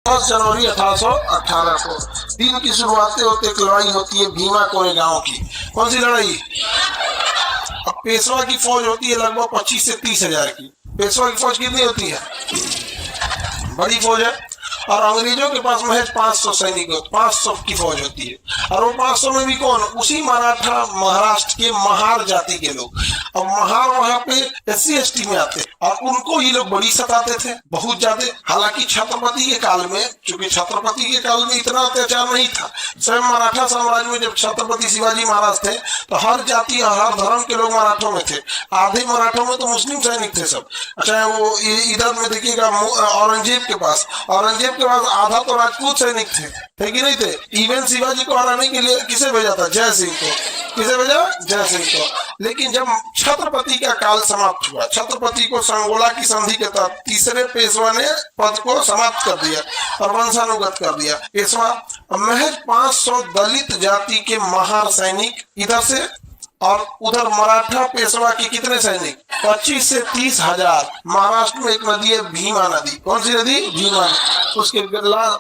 जनवरी 1818 को दिन की शुरुआत होते एक लड़ाई होती है भीमा कोरेगांव की। कौन सी लड़ाई? अब पेशवा की फौज होती है लगभग 25 से 30 हजार की। पेशवा की फौज कितनी होती है? बड़ी फौज है। और अंग्रेजों के पास महज 500 सैनिक 500 की फौज होती है। और वो 500 में भी कौन? उसी मराठा महाराष्ट्र के महार जाति के लोग। अब महार वहां पे SC ST में आते और उनको ये लोग बड़ी सताते थे बहुत ज्यादा। हालांकि छत्रपति के काल में, चूंकि छत्रपति के काल में इतना अत्याचार नहीं था, स्वयं मराठा साम्राज्य में जब छत्रपति शिवाजी महाराज थे तो हर जाति और हर धर्म के लोग मराठों में थे। आधे मराठों में तो मुस्लिम सैनिक थे सब। अच्छा, वो इधर में देखिएगा औरंगजेब के पास आधा तो राजपूत सैनिक थे कि नहीं थे? इवन शिवाजी को हराने के लिए किसे भेजा था? जय सिंह को। किसे भेजा? जय सिंह को। लेकिन जब छत्रपति का काल समाप्त हुआ, छत्रपति को संगोला की संधि के तहत तीसरे पेशवा ने पद को समाप्त कर दिया और वंशानुगत कर दिया। पेशवा महज 500 दलित जाति के महार सैनिक इधर से और उधर मराठा पेशवा के कितने सैनिक? 25 से 30 हजार। महाराष्ट्र में एक नदी है भीमा नदी। कौन सी नदी? भीमा। उसके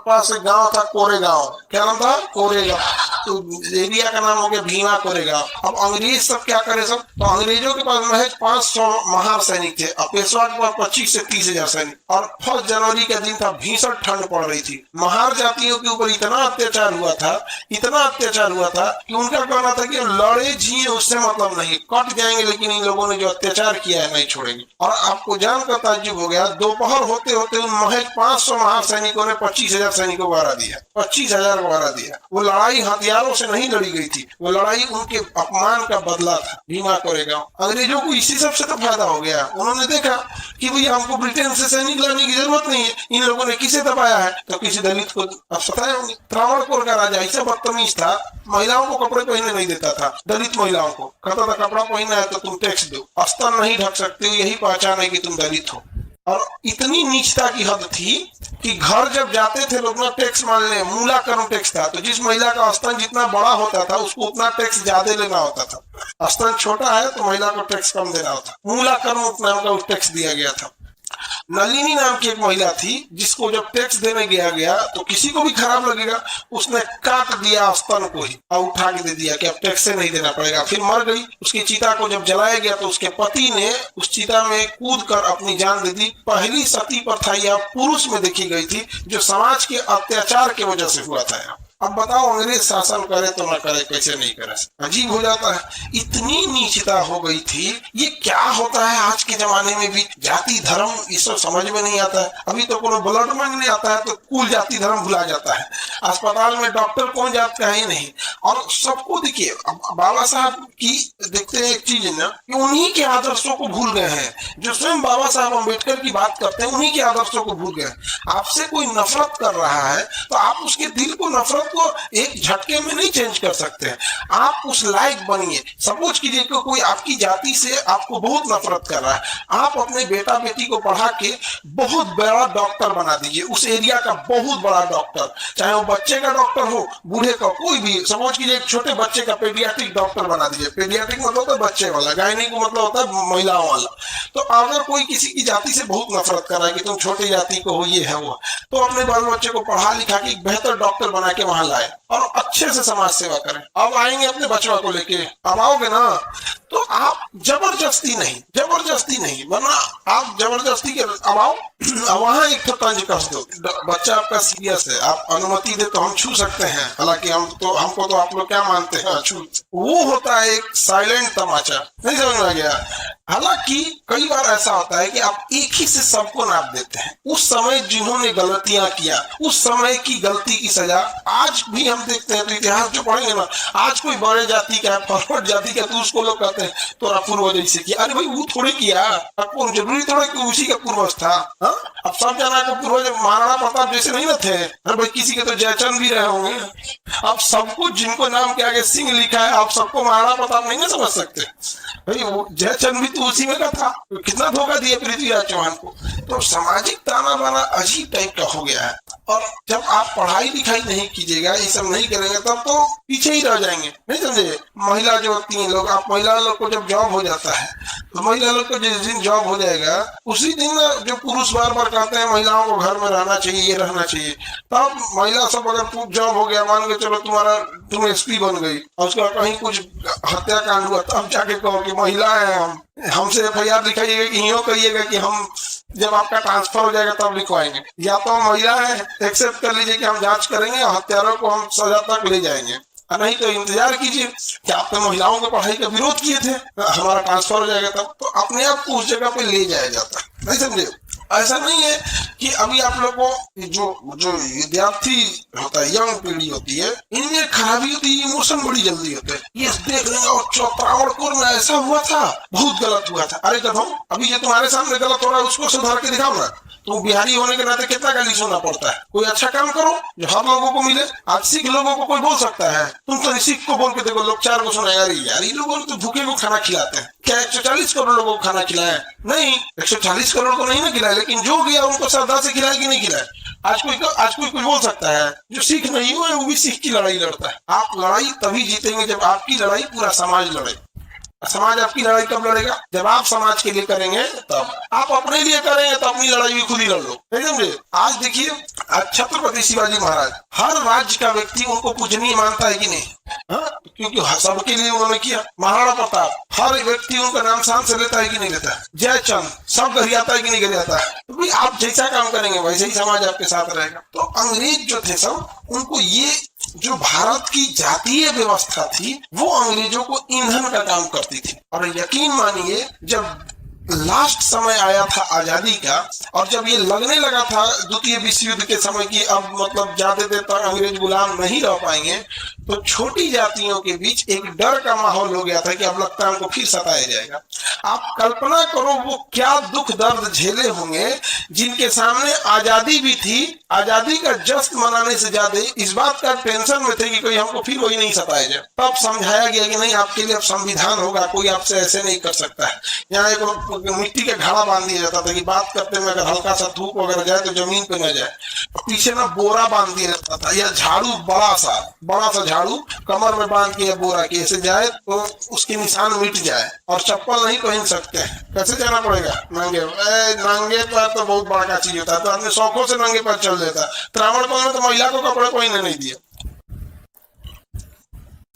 पास एक गांव था कोरेगांव। क्या नाम था? कोरेगांव। तो एरिया का नाम हो गया भीमा कोरेगांव। अब अंग्रेज सब क्या करे सब? तो अंग्रेजों के पास महज 500 महार सैनिक थे और पेशवा के पास 25 से 30 हजार सैनिक। और 1 जनवरी का दिन था, भीषण ठंड पड़ रही थी। महार जातियों के ऊपर इतना अत्याचार हुआ था कि उनका कहना था कि लड़े जिए उससे मतलब नहीं, कट जाएंगे लेकिन इन लोगों ने जो अत्याचार किया है नहीं छोड़ेंगे। और आपको जानकर ताज्जुब हो गया, दोपहर होते होते उन महज 500 महार सैनिकों ने 25 हजार सैनिकों को हरा दिया। 25 हजार को हरा दिया। वो लड़ाई हथियारों से नहीं लड़ी गई थी, वो लड़ाई उनके अपमान का बदला था। भीमा कोरेगांव। अंग्रेजों को इसी सबसे तो फायदा हो गया। उन्होंने देखा कि भैया हमको ब्रिटेन से सैनिक लाने की जरूरत नहीं है, इन लोगों ने किसे दबाया है? तो किसी दलित को। अब सताया होंगे। त्रावणकोर का राजा ऐसा बदतमीज था, महिलाओं को कपड़े पहनने नहीं देता था। दलित महिलाओं को कहता था कपड़ा पहनना है तो तुम टैक्स दो, अस्तर नहीं ढक सकते हो, यही पहचान है कि तुम दलित हो। और इतनी नीचता की हद थी कि घर जब जाते थे लोग ना टैक्स मान ले, मूलाकर्म टैक्स था। तो जिस महिला का स्तन जितना बड़ा होता था उसको उतना टैक्स ज्यादा लेना होता था। स्तन छोटा है तो महिला को टैक्स कम देना होता। मूलाकर्म उतना का टैक्स दिया गया था। नलिनी नाम की एक महिला थी जिसको जब टैक्स देने गया तो किसी को भी खराब लगेगा, उसने काट दिया स्तन को ही और उठा के दे दिया कि अब टैक्स से नहीं देना पड़ेगा। फिर मर गई। उसकी चिता को जब जलाया गया तो उसके पति ने उस चिता में कूद कर अपनी जान दे दी। पहली सती प्रथा यह पुरुष में देखी गई थी जो समाज के अत्याचार की वजह से हुआ था। अब बताओ अंग्रेज शासन करे तो ना करे, कैसे नहीं करे? अजीब हो जाता है। इतनी नीचता हो गई थी। ये क्या होता है आज के जमाने में भी? जाति धर्म ये सब समझ में नहीं आता है। अभी तो कोनो ब्लड मांगने आता है तो कुल जाति धर्म भुला जाता है। अस्पताल में डॉक्टर कौन जात का ही नहीं। और सबको देखिए, बाबा साहब की देखते हैं एक चीज ना कि उन्हीं के आदर्शों को भूल गए हैं। जो स्वयं बाबा साहब अम्बेडकर की बात करते हैं उन्हीं के आदर्शों को भूल गए। आपसे कोई नफरत कर रहा है तो आप उसके दिल को, नफरत को एक झटके में नहीं चेंज कर सकते हैं। आप उस लायक बनिए। सपोज कीजिए कि कोई आपकी जाति से आपको बहुत नफरत कर रहा है, आप अपने बेटा बेटी को पढ़ा के बहुत बड़ा डॉक्टर बना दीजिए, उस एरिया का बहुत बड़ा डॉक्टर, चाहे वो बच्चे का डॉक्टर हो, बूढ़े का, कोई भी। सपोज कीजिए एक छोटे बच्चे का पेडियाट्रिक डॉक्टर बना दीजिए। पेडियाट्रिक मतलब होता है बच्चे वाला, गायनिक मतलब होता है महिलाओं वाला। तो अगर कोई किसी की जाति से बहुत नफरत कर रहा है कि तुम छोटी जाति को हो, ये है वो, तो अपने बाल बच्चे को पढ़ा लिखा के एक बेहतर डॉक्टर बना के वहां लाए और अच्छे से समाज सेवा करें। अब आएंगे अपने बचवा को लेके, अब आओगे ना तो आप जबरदस्ती नहीं, वरना आप जबरदस्ती के अब आओ वहां एक तो तंज कस दो। बच्चा आपका सीरियस है, आप अनुमति दे तो हम छू सकते हैं। हालांकि हमको तो आप लोग क्या मानते हैं छू, वो होता है एक साइलेंट तमाचा। नहीं समझ में आ गया? हालांकि कई बार ऐसा होता है कि आप एक ही से सबको नाप देते हैं। उस समय जिन्होंने गलतियां किया, उस समय की गलती की सजा आज भी हम देखते हैं। तो इतिहास जो पढ़ेंगे ना, आज कोई बड़े जाति का है, फॉरवर्ड जाति का, तो उसको लोग कहते हैं तो पूर्वज ऐसे किया। अरे भाई वो थोड़े किया, आपको जरूरी थोड़ा कि उसी का पूर्वज था। हा? अब सब जना को पूर्वज महाराणा प्रताप जैसे नहीं ना थे। अरे भाई किसी के तो जयचंद भी रहे होंगे। अब सबको जिनको नाम के आगे सिंह लिखा है, आप सबको महाराणा प्रताप नहीं ना समझ सकते। भाई वो जयचंद भी तो उसी में का था। तो कितना धोखा दिया पृथ्वीराज चौहान को। तो सामाजिक ताना बाना अजीब टाइप का हो गया है। और जब आप पढ़ाई लिखाई नहीं कीजिएगा, ये सब नहीं करेंगे, तब तो पीछे ही रह जाएंगे, नहीं समझे। महिला जो होती है लोग, आप महिला लोग को जब जॉब हो जाता है, तो महिला लोग को जिस दिन जॉब हो जाएगा उसी दिन जो पुरुष बार बार कहते हैं महिलाओं को घर में रहना चाहिए, ये रहना चाहिए, तब महिला सब अगर जॉब हो गया, मान के चलो तुम एसपी बन गई और उसका कहीं कुछ हत्याकांड हुआ, तब जाके कहो कि महिला है, हमसे FIR लिखाइएगा कि यूँ करिएगा कि हम जब आपका ट्रांसफर हो जाएगा तब लिखवाएंगे। या तो महिला है, एक्सेप्ट कर लीजिए कि हम जांच करेंगे और हत्यारों को हम सजा तक ले जाएंगे, नहीं तो इंतजार कीजिए कि आपने महिलाओं की पढ़ाई का विरोध किए थे, हमारा ट्रांसफर हो जाएगा तब, तो अपने आप को उस जगह पे ले जाया जाता है, नहीं समझे। ऐसा नहीं है कि अभी आप लोग को जो विद्यार्थी होता है, यंग पीढ़ी होती है, इनमें खराबी होती है, इमोशन बड़ी जल्दी होते हैं, ये देख लेंगे और त्रावणकोर में ऐसा हुआ था, बहुत गलत हुआ था। अरे कदम, अभी जो तुम्हारे सामने गलत हो रहा है उसको सुधार के दिखाओ ना। तो बिहारी होने के नाते कितना गाली सुनना पड़ता है। कोई अच्छा काम करो जो हर लोगों को मिले। आज सिख लोगों को कोई बोल सकता है, तुम तो सिख को बोल के देखो, लोग 4 को सुना, यार ये लोगों ने तो भूखे को खाना खिलाते हैं। क्या 140 करोड़ लोगों को खाना खिलाया? नहीं, 140 करोड़ को नहीं ना खिलाया, लेकिन जो गया उनको श्रद्धा से खिलाया कि नहीं खिलाया। आज कोई कुछ बोल सकता है? जो सिख नहीं हुआ है वो भी सिख की लड़ाई लड़ता है। आप लड़ाई तभी जीतेंगे जब आपकी लड़ाई पूरा समाज लड़े। समाज आपकी लड़ाई कब लड़ेगा? जब आप समाज के लिए करेंगे तब। आप अपने लिए करेंगे तो अपनी लड़ाई भी खुद ही लड़ लो, नहीं समझे। आज देखिए, छत्रपति शिवाजी महाराज, हर राज्य का व्यक्ति उनको पूजनीय मानता है कि नहीं? क्योंकि सबके लिए उन्होंने किया। महाराणा प्रताप, हर व्यक्ति उनका नाम शान से लेता है कि नहीं लेता? जयचंद, सब गरियाता है कि नहीं गरियाता? तो भाई आप जैसा काम करेंगे वैसे ही समाज आपके साथ रहेगा। तो अंग्रेज जो थे सब, उनको ये जो भारत की जातीय व्यवस्था थी वो अंग्रेजों को ईंधन का काम करती थी। और यकीन मानिए, जब लास्ट समय आया था आजादी का और जब ये लगने लगा था द्वितीय विश्व युद्ध के समय की अब मतलब ज्यादा देर तक अंग्रेज गुलाम नहीं रह पाएंगे, तो छोटी जातियों के बीच एक डर का माहौल हो गया था कि अब लगता है हमको फिर सताया जाएगा। आप कल्पना करो वो क्या दुख दर्द झेले होंगे जिनके सामने आजादी भी थी, आजादी का जश्न मनाने से ज्यादा इस बात का टेंशन में थे कि कोई हमको फिर वही नहीं सताया जाए। तब समझाया गया कि नहीं, आपके लिए अब संविधान होगा, कोई आपसे ऐसे नहीं कर सकता है। यहाँ एक मिट्टी का घड़ा बांध दिया जाता था कि बात करते में अगर हल्का सा धूप वगैरह जाए तो जमीन पे न जाए। पीछे ना बोरा बांध दिया जाता था, या झाड़ू, बड़ा सा झाड़ू कमर में बांध के बोरा के ऐसे जाए तो उसके निशान मिट जाए। और चप्पल नहीं पहन सकते हैं, कैसे जाना पड़ेगा? नंगे पैर तो बहुत बड़ा चीज होता है, तो अपने शौकों से नंगे पैर चल देता। त्रावणकोर में तो महिला को कपड़े पहनने नहीं दिया।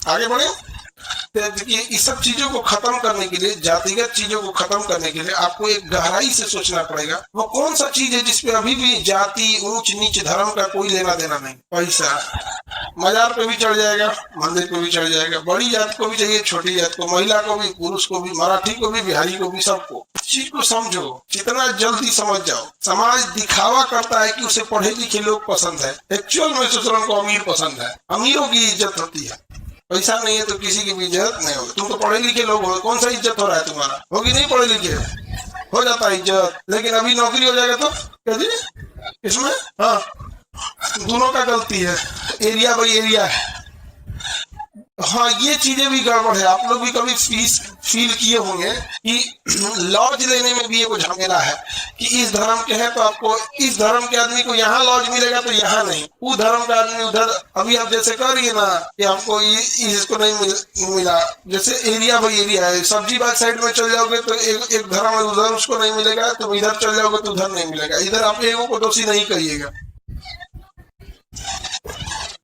आगे बढ़े। देखिए, इस सब चीजों को खत्म करने के लिए, जातिगत चीजों को खत्म करने के लिए आपको एक गहराई से सोचना पड़ेगा। वो कौन सा चीज है जिसपे अभी भी जाति, ऊंच नीच, धर्म का कोई लेना देना नहीं? पैसा। मजार पे भी चढ़ जाएगा, मंदिर पे भी चढ़ जाएगा। बड़ी जात को भी चाहिए, छोटी जात को, महिला को भी, पुरुष को भी, मराठी को भी, बिहारी को भी, सबको। चीज को समझो, जितना जल्दी समझ जाओ। समाज दिखावा करता है कि उसे पढ़े लिखे लोग पसंद है, एक्चुअल में सोचने को अमीर पसंद है। अमीरों की इज्जत होती है, पैसा नहीं है तो किसी की भी इज्जत नहीं होगी। तुम तो पढ़े लिखे लोग हो, कौन सा इज्जत हो रहा है तुम्हारा? होगी नहीं? पढ़े लिखे हो जाता है इज्जत, लेकिन अभी नौकरी हो जाएगा तो क्या जी इसमें? हाँ, दोनों का गलती है, एरिया बाई एरिया है। हाँ, ये चीजें भी गड़बड़ है। आप लोग भी कभी फील किए होंगे कि लॉज लेने में भी ये झमेला है कि इस धर्म के हैं तो आपको, इस धर्म के आदमी को यहाँ लॉज मिलेगा तो यहाँ नहीं, उस धर्म का आदमी उधर। अभी आप जैसे कह रही है ना कि हमको इसको नहीं मिला, जैसे एरिया बाई एरिया है। सब्जी बाग साइड में चल जाओगे तो एक धर्म है, उधर उसको नहीं मिलेगा, तो इधर चल जाओगे तो उधर नहीं मिलेगा। इधर आप एगो को दोषी नहीं करिएगा।